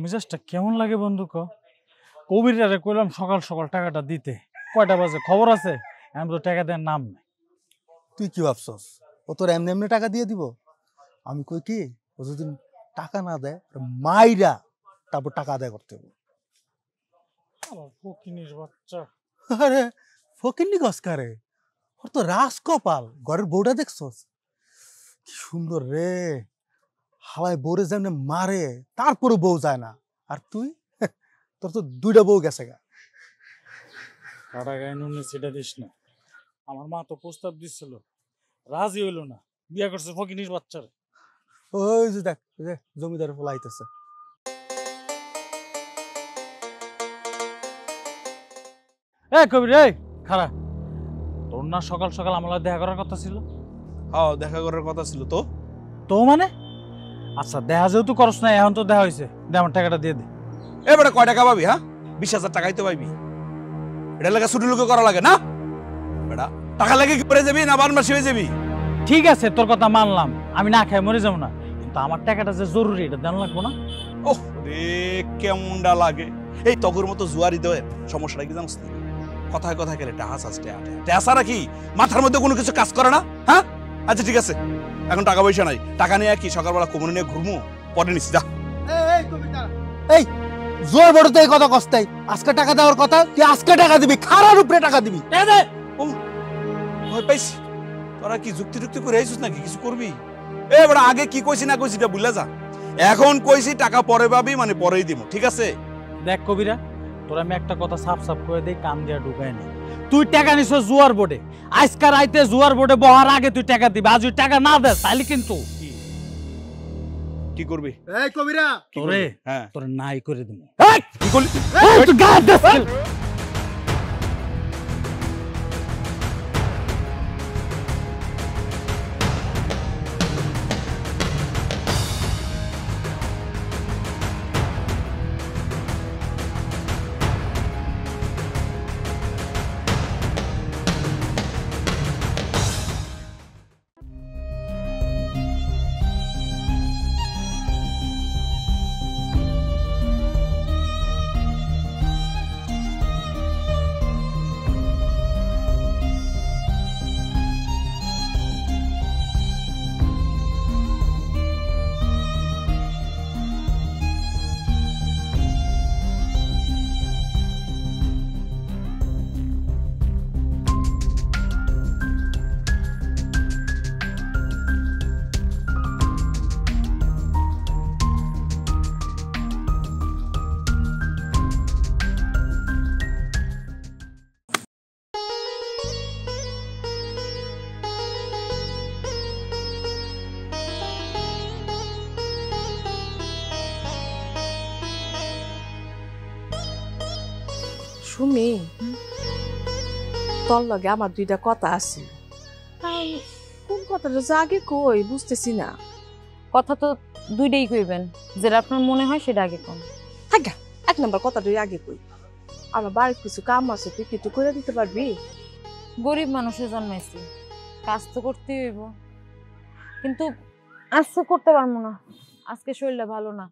মেজাজটা কেমন লাগে বন্ধু কবিরারে কইলাম সকাল সকাল টাকাটা দিতে, কয়টা বাজে খবর আছে? আমি তো টাকা দেওয়ার নাম নাই। তুই কি ভাবছস ও তোর এমনি এমনি টাকা দিয়ে দিব? আমি কই কি ও যদি টাকা না দেয় মাইরা তারপর টাকা আদায় করতে হবে। ফকিনির বাচ্চা। আরে ফকিন্নি গসকারে, ওর তো রাজকপাল। ঘরের বউটা দেখছস কি সুন্দর রে, হাওয়ায় বউরে যেমন মারে তারপরে বউ যায় না। আর তুই তোর তো দুইটা বউ গেছে গা। কাটা গায়ে নুন সেটা দিস না। আমার মা তো প্রস্তাব দিচ্ছিল, রাজি হইল না, বিয়া করছে ফকিনির বাচ্চারে। ওই যে দেখ ওই যে জমিদার ফলাইতেছে। এ কবির, এই খারা, তোর না সকাল সকাল আমার লগে দেখা করার কথা ছিল? হ্যাঁ, দেখা করার কথা ছিল তো। তো মানে আচ্ছা, দেখা যেহেতু করস না, এখন তো দেখা হয়েছে, দে আমার টাকাটা দিয়ে দে। এবারে কয় টাকা পাবি? হ্যাঁ, 20,000 টাকাই তো পাইবি। এটা লাগে ছুটি লোকে করা লাগে না বেটা? টাকা লাগে কি করে যাবি না বানবাসী হয়ে যাবি? ঠিক আছে, তোর কথা মানলাম, আমি না খাই মরে যাবো না, কিন্তু আমার টাকাটা যে জরুরি এটা দেন লাগবো না? ওহ রে, কেমনটা লাগে। এই তগর মতো জুয়ারি দেয় সমস্যাটা কি জানিস? কথায় কথায় গেলে টাহা চাচ্ছে, টাহা নাকি মাথার মধ্যে কোনো কিছু কাজ করে না? হ্যাঁ আচ্ছা ঠিক আছে, এখন টাকা পয়সা নাই, টাকা নিয়ে কি সকালবেলা কোমরে নিয়ে ঘুরমু? পরে নিচ্ছি যা। এই জোর বড় তো এই কথা কস্তাই, আজকে টাকা দেওয়ার কথা, তুই আজকে টাকা দিবি, খারার উপরে টাকা দিবি। ভয় পাইছি, তোরা কি যুক্তি যুক্তি করে আইছিস নাকি? কিছু করবি? এ বড়, আগে কি কইছি না কইছি এটা ভুলে যা। এখন কইছি টাকা পরে পাবি, মানে পরেই দিব, ঠিক আছে? দেখ কবিরা, তোর আমি একটা কথা সাফ সাফ করে দেই, কান দিয়া ঢুকাই না। তুই টাকা নিছ জুয়ার বোর্ডে, আজকার আইতে জুয়ার বোর্ডে বহার আগে তুই টাকা দিবি। আজ তুই টাকা না দেস তাহলে কিন্তু কি করবি? এই কবিরা, তোরে হ্যাঁ তোরে নাই করে দিব। কি করলি? তুই গায়ে দেস কেন? সুমি, তোর লগে আমার দুইটা কথা আছে, কোন কথাটা যে আগে কই বুঝতেছি না। কথা তো দুইটাই কইবেন, যেটা আপনার মনে হয় সেটা আগে কোন। থাকা, 1 নম্বর কথাটাই আগে কই। আমার বাড়ির কিছু কাম আছে, তুই কি একটু করে দিতে পারবি? গরিব মানুষের জন্মাইছি, কাজ তো করতেই হইব, কিন্তু আজকে করতে পারবো না, আজকে শরীরটা ভালো না,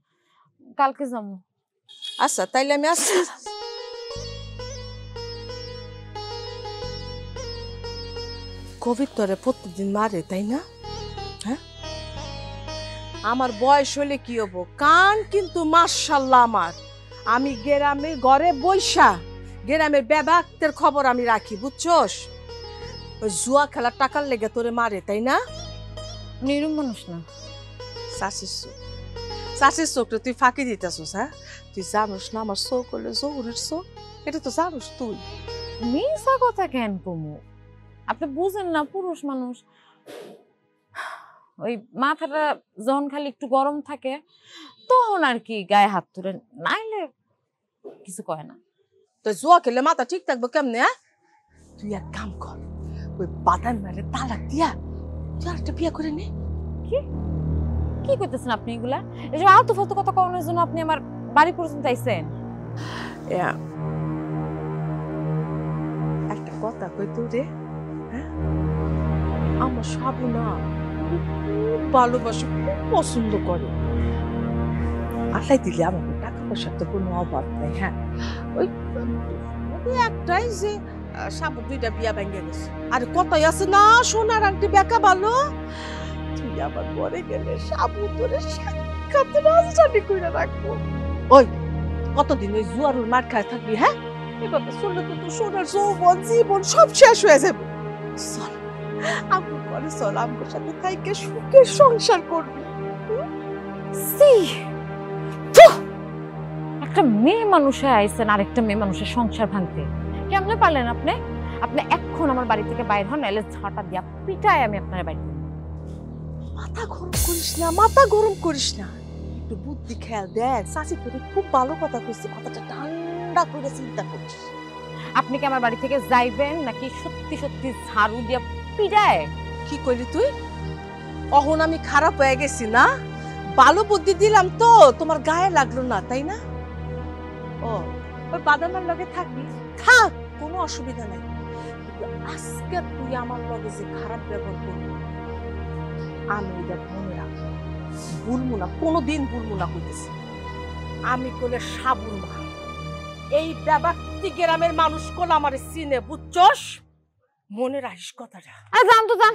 কালকে যাবো। আচ্ছা তাইলে আমি আসছি। কোভিড তোরে প্রতিদিন মারে তাই না? হ্যাঁ, আমার বয়স হলে কি হবো, কান কিন্তু মাশাআল্লাহ আমার। আমি গ্রামে ঘরে বইসা গ্রামের ব্যাবাকদের খবর আমি রাখি, বুঝছস? ওই জুয়া খেলার টাকার লেগে তোরে মারে তাই না? নিরুম মানুষ না। চাষির চোখটা তুই ফাঁকি দিতেছিস। হ্যাঁ, তুই জানোস না আমার চোখ হলে জহুরের চোখ, এটা তো জানোস তুই। মিশা কথা কেন কমু? আপনি বুঝেন না, পুরুষ মানুষ ওই মাথাটা যখন খালি একটু গরম থাকে তখন আর কি গায়ে হাত তুলে, নাইলে কিছু কয় না। তো জুয়া খেলে মাথা ঠিক থাকবো কেমনে? হ্যাঁ, তুই এক কাম কর, ওই বাদাম মারে তালাক দিয়া তুই আরেকটা বিয়ে করে নে। কি কি করতেছেন আপনি এগুলা? এসব আলতু ফালতু কথা কওয়ানোর জন্য আপনি আমার বাড়ি পর্যন্ত আইছেন? একটা কথা কই তোরে, হ্যাঁ, আমার সাবু না খুব ভালোবাসে, খুব পছন্দ করে। আল্লাহ দিলে আমাকে পয়সার তো কোনো অভাব নেই। হ্যাঁ, ওই ওই একটাই যে সাবু দুইটা বিয়া ভেঙে গেছে। আরে কতই আছে না সোনার আংটি বেকা ভালো। তুই আবার পরে গেলে সাবু তোরে সাক্ষাৎ রাজধানী কইরা রাখবো। ওই কতদিন ওই জুয়ারুর মার খায় থাকবি? হ্যাঁ, এভাবে চললে তো তোর সোনার যৌবন জীবন সব শেষ হয়ে যাবে। চল আমগো পরে চল, আমগোর সাথে থাইকে সুখের সংসার করবি। সি একটা মেয়ে মানুষে আইছেন আরেকটা মেয়ে মানুষের সংসার ভাঙতে। কেমনে পারলেন আপনি? আপনি এখন আমার বাড়ি থেকে বাইর হন, নাহলে ঝাঁটা দিয়া পিটাই আমি আপনার বাড়িতে। মাথা গরম করিস না, মাথা গরম করিস না, একটু বুদ্ধি খেয়াল দেখ। চাচি তোরে খুব ভালো কথা কইছে, কথাটা ঠান্ডা করে চিন্তা করিস। আপনি কি আমার বাড়ি থেকে যাইবেন নাকি সত্যি সত্যি ঝাড়ু দিয়া পিটায়? কি কইলি তুই? অহন আমি খারাপ হয়ে গেছি না? ভালো বুদ্ধি দিলাম তো তোমার গায়ে লাগলো না, তাই না? ও ওই বাদামের লগে থাকবি, থাক, কোনো অসুবিধা নাই। কিন্তু আজকে তুই আমার লগে যে খারাপ ব্যবহার করবি, আমি এটা মনে রাখবো, ভুলবো না, কোনোদিন ভুলবো না কইতেছি। আমি কোলে সাবুর মা, এই ব্যক্তি গ্রামের মানুষ কোল আমার চিনে, বুঝছস? মনে রাখিস কথাটা। জান তো জান।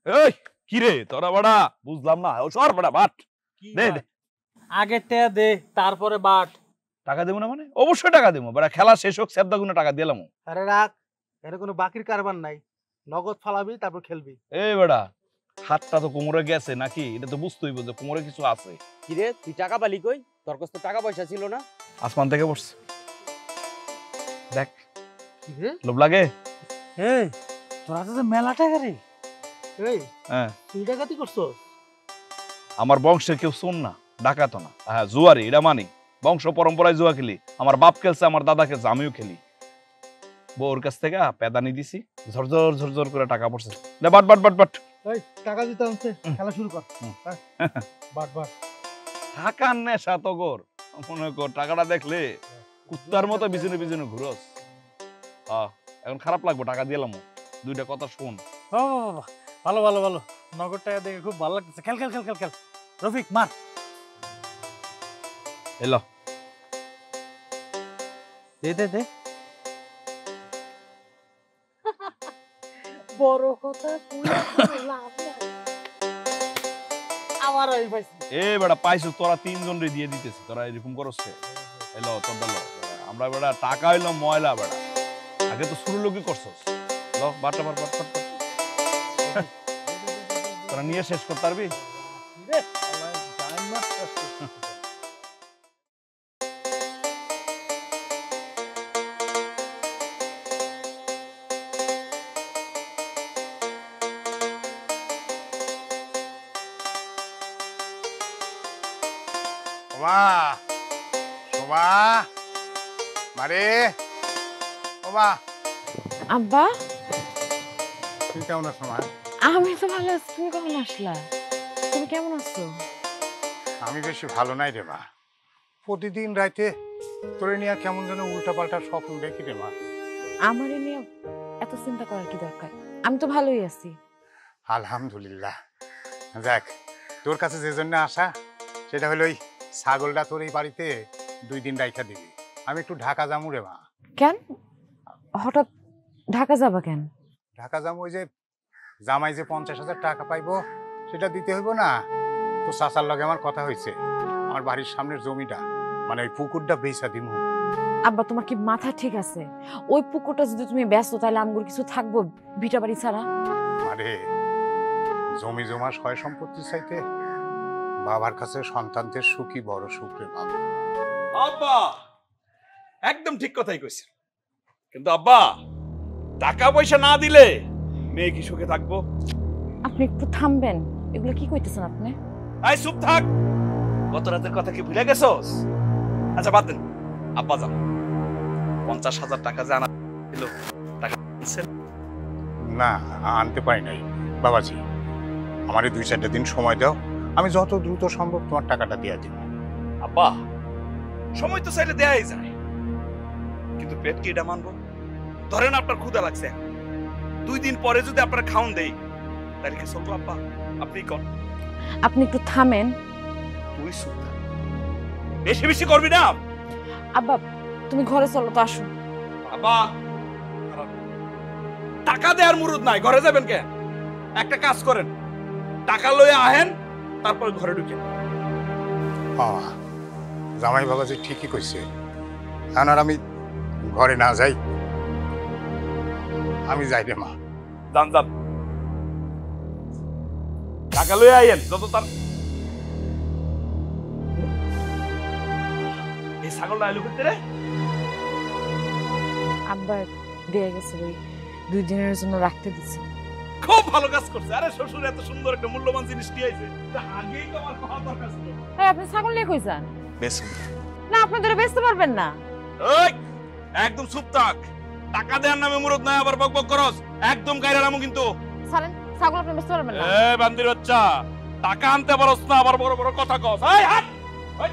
এই কি রে তোরা বড়া বুঝলাম না, ও সর বড়া বাট দে দে। আগে তে দে, তারপরে বাট। টাকা দেবো না মানে? অবশ্যই টাকা দেবো, বড়া খেলা শেষ হোক সেবদা গুলো টাকা দিলাম। আরে রাখ, এর কোনো বাকির কারবার নাই, নগদ ফালাবি তারপর খেলবি। এই বড়া হাতটা তো কোমরে গেছে নাকি? এটা তো বুঝতেই বুঝে কোমরে কিছু আছে। কিরে তুই টাকা পালি কই? তোর কাছে তো টাকা পয়সা ছিল না। আসমান থেকে পড়ছে দেখ। কি রে? লোভ লাগে? এই তোর হাতে তো মেলা টাকা রে। এই হ্যাঁ, তুই ডাকাতি করছস? আমার বংশের কেউ শোন না, ডাকাতো না, হ্যাঁ জুয়ারি, এটা মানি। বংশ পরম্পরায় জুয়া খেলি, আমার বাপ খেলছে, আমার দাদা খেলছে, আমিও খেলি। বউর কাছ থেকে পেদানি দিছি, ঝরঝর ঝরঝর করে টাকা পড়ছে। But but but but. এই টাকা দিতে হচ্ছে, খেলা শুরু কর। But but. টাকার নেশা তো গোর, মনে কর টাকাটা দেখলে কুত্তার মতো পিছনে পিছনে ঘুরস। এখন খারাপ লাগবে, টাকা দিলাম। দুইটা কথা শোন। ও ভালো ভালো ভালো, নগদ টাকা দেখে খুব ভালো লাগতেছে। খেল খেল খেল খেল খেল। রফিক মার। এলো দে দে দে। বড় কথা লাভ নাই। আবার ওই পাইছি। এ বেটা পাইছো, তোরা তিনজন রে দিয়ে দিতেছি, তোরা এরকম করছ। এলো তোর লো, আমরা বেটা টাকা হইলো ময়লা বেটা, আগে তো শুরু লোকই করছস। লো বাটা বাট বাট বাট। তোরা নিয়ে শেষ করতে পারবি? ওমা শোভা মারে, ওমা আব্বা তুই কেমন আছো মা? আমি তো ভালো আছি, তুমি কখন আসলা? তুমি কেমন আছো? আমি বেশি ভালো নাই রে মা। প্রতিদিন রাতে তোরে নিয়ে কেমন যেন উল্টাপাল্টা স্বপ্ন দেখি রে মা। আমার এ নিয়ে এত চিন্তা করার কি দরকার? আমি তো ভালোই আছি। আলহামদুলিল্লাহ। দেখ তোর কাছে যে জন্য আসা, সেটা হলো ওই ছাগলটা তোর এই বাড়িতে 2 দিন রাইখা দিবি। আমি একটু ঢাকা যামু রে মা। কেন হঠাৎ ঢাকা যাবা কেন? ঢাকা যামু ওই যে জামাই যে 50,000 টাকা পাইবো সেটা দিতে হইব না? তো চাচার লগে আমার কথা হয়েছে, আমার বাড়ির সামনের জমিটা মানে ওই পুকুরটা বেচা দিমু। আব্বা তোমার কি মাথা ঠিক আছে? ওই পুকুরটা যদি তুমি ব্যস্ত, তাহলে আমগুর কিছু থাকবো ভিটা বাড়ি ছাড়া? আরে জমি জমা সয় সম্পত্তি চাইতে বাবার কাছে সন্তানদের সুখী বড় সুখ রে বাবা। আব্বা একদম ঠিক কথাই কইছে, কিন্তু আব্বা টাকা পয়সা না দিলে মেয়ে কি সুখে থাকবো? আপনি একটু থামবেন, এগুলো কি কইতেছেন আপনি? আই চুপ থাক, গত রাতের কথা কি ভুলে গেছস? আচ্ছা বাদ দেন, আব্বা যান 50,000 টাকা যে আনা ছিল, টাকা আনছেন? না আনতে পারি নাই বাবাজি, আমারে 2-4 দিন সময় দাও, আমি যত দ্রুত সম্ভব তোমার টাকাটা দিয়ে দিব। আব্বা সময় তো চাইলে দেয়াই যায়, কিন্তু পেট কি এটা মানবো? ধরেন আপনার ক্ষুধা লাগছে, 2 দিন পরে যদি আপনার খাওন দেই তাহলে কি চলবো আব্বা? আপনি কর। আপনি একটু থামেন। তুই সুলতান বেশি বেশি করবি না। আব্বা তুমি ঘরে চলো তো, আসো। বাবা টাকা দেওয়ার মুরুদ নাই, ঘরে যাবেন কেন? একটা কাজ করেন, টাকা লয়ে আহেন, তারপর ঘরে ঢুকেন। জামাই বাবাজি ঠিকই কইছে। এখন আর আমি ঘরে না যাই, আমি যাই রে মা। যান যান, টাকা লয়ে আইয়েন যত তার। এই ছাগলটা আইলো করতে রে? আব্বা দিয়ে গেছে, ওই 2 দিনের জন্য রাখতে দিছে। খুব ভালো কাজ করছে। আরে শ্বশুর এত সুন্দর একটা মূল্যবান জিনিস নিয়ে আইছে, তা আগেই তো আমার কথা দরকার ছিল। এই আপনি ছাগল নিয়ে কই যান? বেশ না আপনি ধরে বেচতে পারবেন না। ওই একদম চুপ থাক। টাকা দেওয়ার নামে মুরদ নাই, আবার বকবক করস। একদম গায়রা নামু কিন্তু। ছাড়েন, ছাগল আপনি বেচতে পারবেন না। এ বান্দির বাচ্চা, টাকা আনতে পারস না, আবার বড় বড় কথা কস। এই হাট, ওই